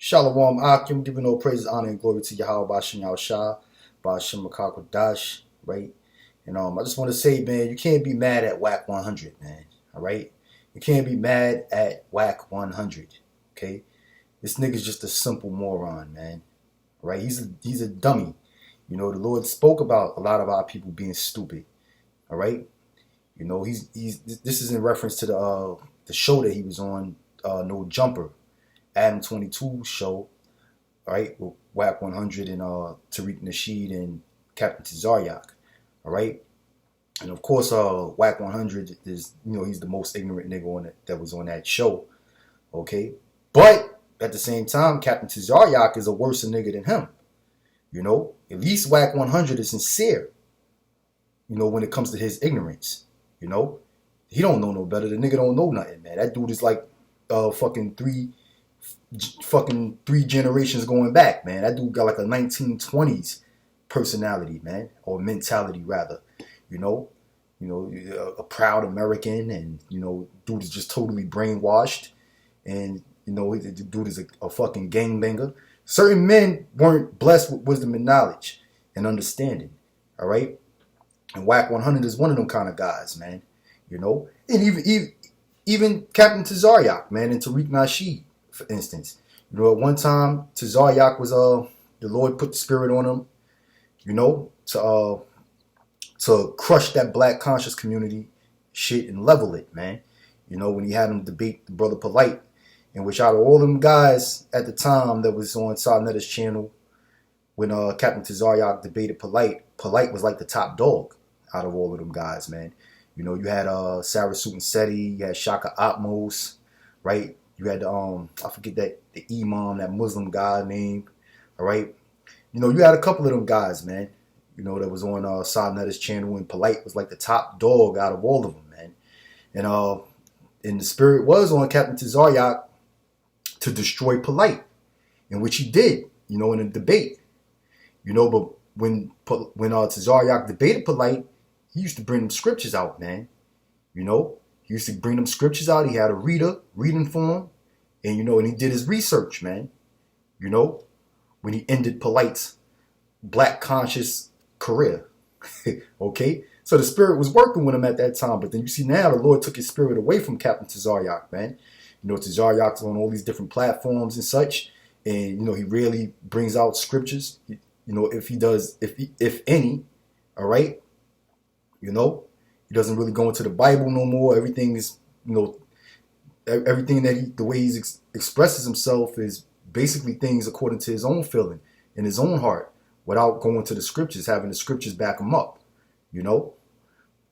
Shalom Akim, giving all praises, honor, and glory to Yahweh Bashem Yahushua, Bashem Makakadash, right? And I just want to say, man, you can't be mad at WAC 100, man. All right? You can't be mad at WAC 100, okay? This nigga's just a simple moron, man. All right? He's a dummy. You know, the Lord spoke about a lot of our people being stupid. All right? You know, this is in reference to the show that he was on, No Jumper. Adam 22 show, right, with WAC 100 and Tariq Nasheed and Captain Tazaryak, all right? And of course, WAC 100 is, you know, he's the most ignorant nigga that was on that show, okay? But at the same time, Captain Tazaryak is a worse nigga than him, you know? At least WAC 100 is sincere, you know, when it comes to his ignorance, you know? He don't know no better. The nigga don't know nothing, man. That dude is like fucking three generations going back, man. That dude got like a 1920s personality, man, or mentality rather. You know, a proud American, and you know, dude is just totally brainwashed, and you know, the dude is a fucking gangbanger. Certain men weren't blessed with wisdom and knowledge and understanding. All right, and WAC 100 is one of them kind of guys, man. You know, and even Captain Tazaryak, man, and Tariq Nasheed, for instance. You know, at one time, Tazaryak was, the Lord put the spirit on him, you know, to crush that black conscious community shit and level it, man. You know, when he had him debate the brother Polite, in which out of all them guys at the time that was on Sarnetta's channel, when Captain Tazaryak debated Polite was like the top dog out of all of them guys, man. You know, you had Sarah Suit and Seti, you had Shaka Atmos, right? You had I forget the Imam, that Muslim guy name, all right? You know, you had a couple of them guys, man, you know, that was on Sarnetta's channel, and Polite was like the top dog out of all of them, man. And the spirit was on Captain Tazaryak to destroy Polite, in which he did, you know, in a debate. You know, but when Tazaryak debated Polite, he used to bring them scriptures out, man. You know, he used to bring them scriptures out. He had a reader reading for him. And, you know, and he did his research, man. You know, when he ended Polite's black conscious career. Okay? So the spirit was working with him at that time. But then you see now the Lord took his spirit away from Captain Tazaryak, man. You know, Tazaryak's on all these different platforms and such. And, you know, he rarely brings out scriptures. You know, if he does, if any, all right? You know, he doesn't really go into the Bible no more. Everything is, you know, everything that the way he expresses himself is basically things according to his own feeling in his own heart, without going to the scriptures, having the scriptures back him up. You know,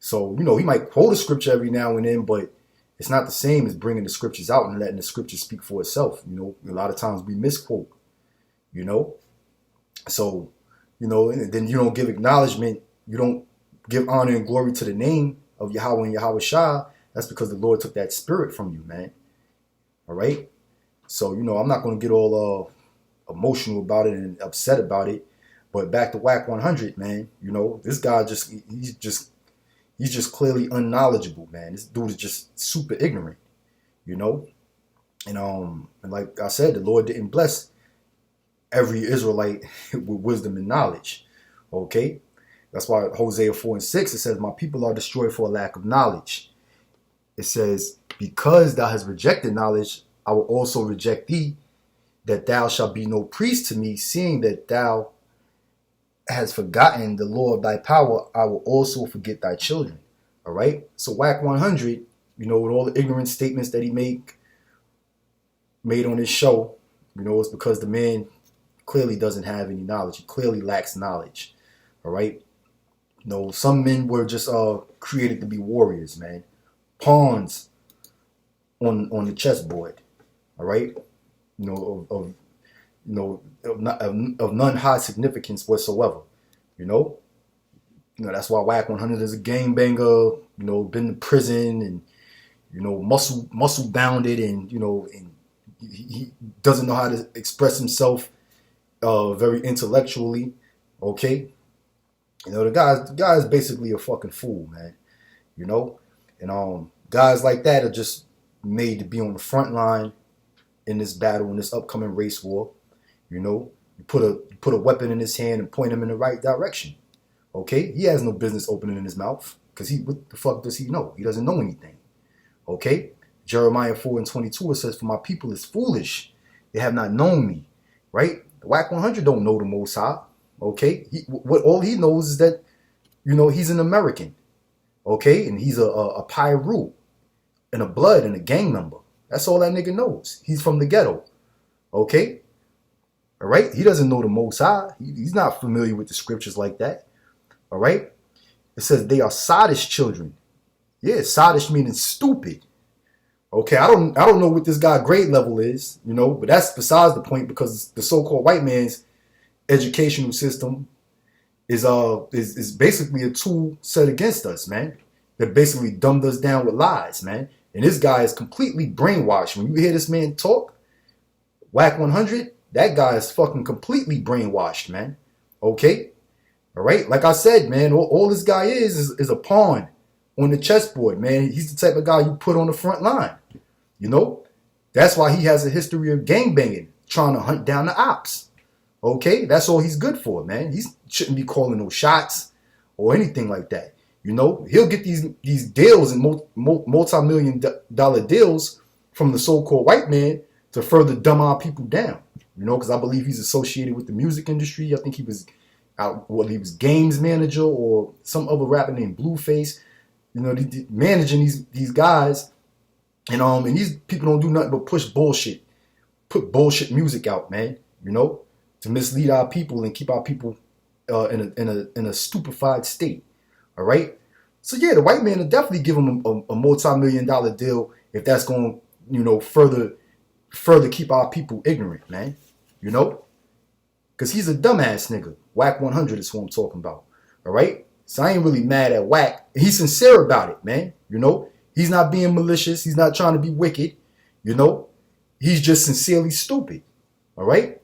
so you know he might quote a scripture every now and then, but it's not the same as bringing the scriptures out and letting the scripture speak for itself. You know, a lot of times we misquote. You know, so you know, and then you don't give acknowledgement. You don't give honor and glory to the name of Yahweh and Yahweh Shah. That's because the Lord took that spirit from you, man. All right? So, you know, I'm not going to get all emotional about it and upset about it. But back to WAC 100, man. You know, this guy he's just clearly unknowledgeable, man. This dude is just super ignorant, you know? And like I said, the Lord didn't bless every Israelite with wisdom and knowledge. Okay? That's why Hosea 4 and 6, it says, my people are destroyed for a lack of knowledge. It says, because thou hast rejected knowledge, I will also reject thee, that thou shalt be no priest to me, seeing that thou hast forgotten the law of thy power, I will also forget thy children. All right? So WAC 100, you know, with all the ignorant statements that he made on his show, you know, it's because the man clearly doesn't have any knowledge. He clearly lacks knowledge. All right? You know, some men were just created to be warriors, man. Pawns on the chessboard, all right? You know, of none high significance whatsoever, you know? You know, that's why WAC 100 is a gangbanger, you know, been to prison and, you know, muscle bounded, and, you know, and he doesn't know how to express himself very intellectually, okay? You know, the guy is basically a fucking fool, man, you know? And guys like that are just made to be on the front line in this battle, in this upcoming race war. You know, you put a weapon in his hand and point him in the right direction. Okay, he has no business opening his mouth because what the fuck does he know? He doesn't know anything. Okay, Jeremiah 4:22 it says, "For my people is foolish; they have not known me." Right? The Whack 100 don't know the Most High. Okay, all he knows is that he's an American. Okay, and he's a Pyru and a blood and a gang member. That's all that nigga knows. He's from the ghetto. Okay, all right. He doesn't know the Most High. He's not familiar with the scriptures like that. All right. It says they are sottish children. Yeah, sottish meaning stupid. Okay, I don't know what this guy grade level is, but that's besides the point because the so-called white man's educational system is basically a tool set against us, man. That basically dumbed us down with lies, man. And this guy is completely brainwashed. When you hear this man talk, Whack 100, that guy is fucking completely brainwashed, man. Okay? All right? Like I said, man, all this guy is a pawn on the chessboard, man. He's the type of guy you put on the front line. That's why he has a history of gangbanging, trying to hunt down the ops. Okay? That's all he's good for, man. He shouldn't be calling no shots or anything like that. He'll get these deals and multi-million dollar deals from the so-called white man to further dumb our people down. Because I believe he's associated with the music industry. I think he was he was games manager or some other rapper named Blueface. Managing these guys, and these people don't do nothing but push bullshit, put bullshit music out, man. To mislead our people and keep our people in a stupefied state. All right. So yeah, the white man will definitely give him a multi-million dollar deal if that's going to further keep our people ignorant, man. Because he's a dumbass nigga. Whack 100 is who I'm talking about. All right. So I ain't really mad at Whack. He's sincere about it, man. He's not being malicious. He's not trying to be wicked. He's just sincerely stupid. All right.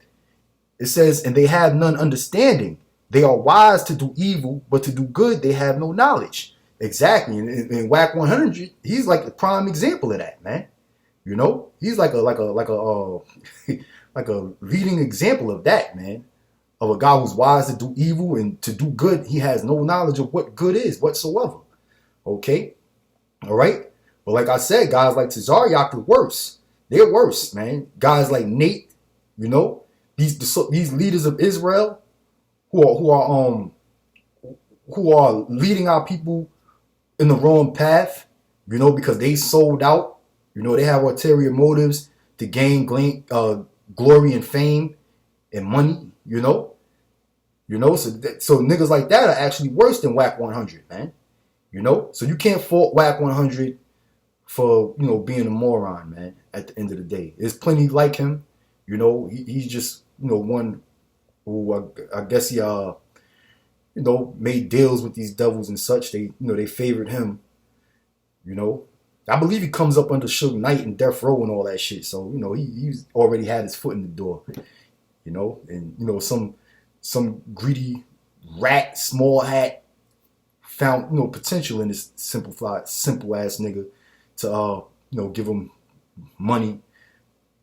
It says, and they have none understanding. They are wise to do evil, but to do good they have no knowledge. Exactly. And Whack 100, he's like the prime example of that, man. He's like a like a leading example of that, man. Of a guy who's wise to do evil and to do good. He has no knowledge of what good is whatsoever. Okay? All right? But like I said, guys like Tazaryak are worse. They're worse, man. Guys like Nate, these leaders of Israel who are leading our people in the wrong path, because they sold out. They have ulterior motives to gain glory and fame and money, so niggas like that are actually worse than Whack 100, man. So you can't fault Whack 100 for, being a moron, man, at the end of the day. There's plenty like him, he's just, one who I guess he, made deals with these devils and such. They, they favored him, I believe he comes up under Suge Knight and Death Row and all that shit. So, he's already had his foot in the door, and, some greedy rat, small hat found, potential in this simple ass nigga to, give him money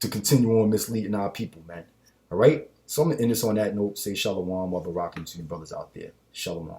to continue on misleading our people, man. All right. So I'm going to end this on that note. Say shalom while the rocking to you brothers out there. Shalom.